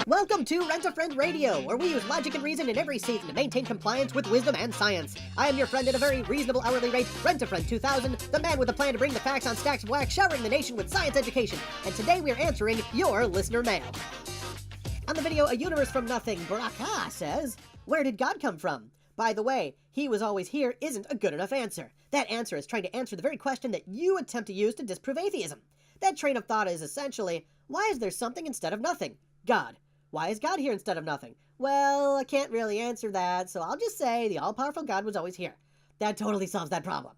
Welcome to Rent-A-Friend Radio, where we use logic and reason in every season to maintain compliance with wisdom and science. I am your friend at a very reasonable hourly rate, Rent-A-Friend 2000, the man with a plan to bring the facts on stacks of wax, showering the nation with science education. And today we are answering your listener mail. On the video A Universe from Nothing, BarakA says, "Where did God come from?" By the way, "he was always here" isn't a good enough answer. That answer is trying to answer the very question that you attempt to use to disprove atheism. That train of thought is essentially, why is there something instead of nothing? God. Why is God here instead of nothing? Well, I can't really answer that, so I'll just say the all-powerful God was always here. That totally solves that problem.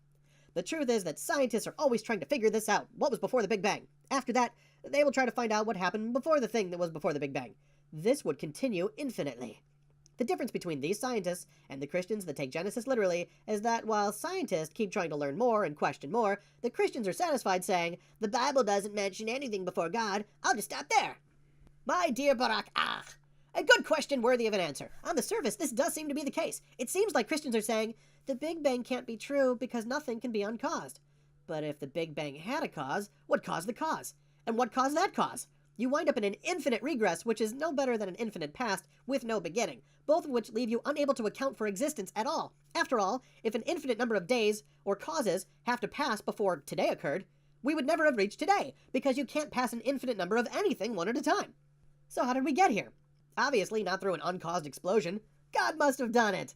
The truth is that scientists are always trying to figure this out. What was before the Big Bang? After that, they will try to find out what happened before the thing that was before the Big Bang. This would continue infinitely. The difference between these scientists and the Christians that take Genesis literally is that while scientists keep trying to learn more and question more, the Christians are satisfied saying, "The Bible doesn't mention anything before God, I'll just stop there." My dear BarakA, a good question worthy of an answer. On the surface, this does seem to be the case. It seems like Christians are saying, the Big Bang can't be true because nothing can be uncaused. But if the Big Bang had a cause, what caused the cause? And what caused that cause? You wind up in an infinite regress, which is no better than an infinite past with no beginning, both of which leave you unable to account for existence at all. After all, if an infinite number of days or causes have to pass before today occurred, we would never have reached today, because you can't pass an infinite number of anything one at a time. So how did we get here? Obviously not through an uncaused explosion. God must have done it.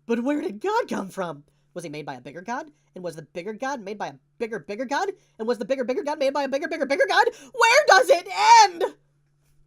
But where did God come from? Was he made by a bigger God? And was the bigger God made by a bigger God? And was the bigger God made by a bigger God? Where does it end?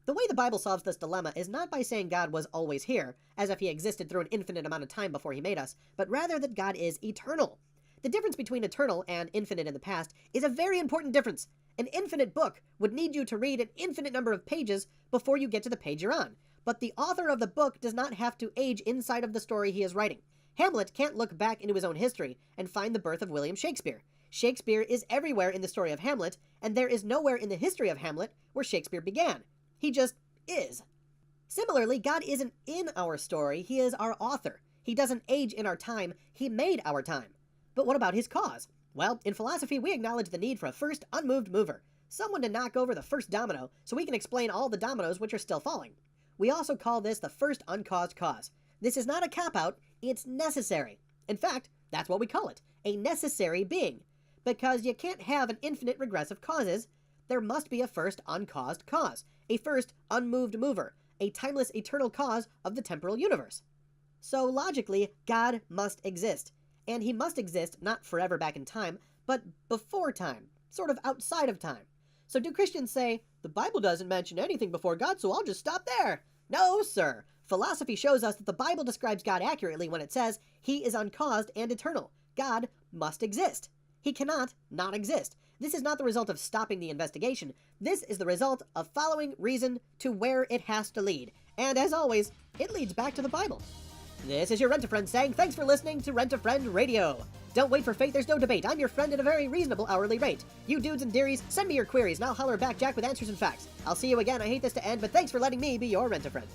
The way the Bible solves this dilemma is not by saying God was always here, as if he existed through an infinite amount of time before he made us, but rather that God is eternal. The difference between eternal and infinite in the past is a very important difference. An infinite book would need you to read an infinite number of pages before you get to the page you're on. But the author of the book does not have to age inside of the story he is writing. Hamlet can't look back into his own history and find the birth of William Shakespeare. Shakespeare is everywhere in the story of Hamlet, and there is nowhere in the history of Hamlet where Shakespeare began. He just is. Similarly, God isn't in our story, he is our author. He doesn't age in our time, he made our time. But what about his cause? Well, in philosophy, we acknowledge the need for a first unmoved mover, someone to knock over the first domino so we can explain all the dominoes which are still falling. We also call this the first uncaused cause. This is not a cop-out, it's necessary. In fact, that's what we call it, a necessary being. Because you can't have an infinite regress of causes, there must be a first uncaused cause, a first unmoved mover, a timeless eternal cause of the temporal universe. So logically, God must exist. And he must exist not forever back in time, but before time, sort of outside of time. So do Christians say, the Bible doesn't mention anything before God, so I'll just stop there? No, sir. Philosophy shows us that the Bible describes God accurately when it says he is uncaused and eternal. God must exist. He cannot not exist. This is not the result of stopping the investigation. This is the result of following reason to where it has to lead. And as always, it leads back to the Bible. This is your Rent-A-Friend saying thanks for listening to Rent-A-Friend Radio. Don't wait for fate, there's no debate. I'm your friend at a very reasonable hourly rate. You dudes and dearies, send me your queries and I'll holler back Jack with answers and facts. I'll see you again. I hate this to end, but thanks for letting me be your Rent-A-Friend.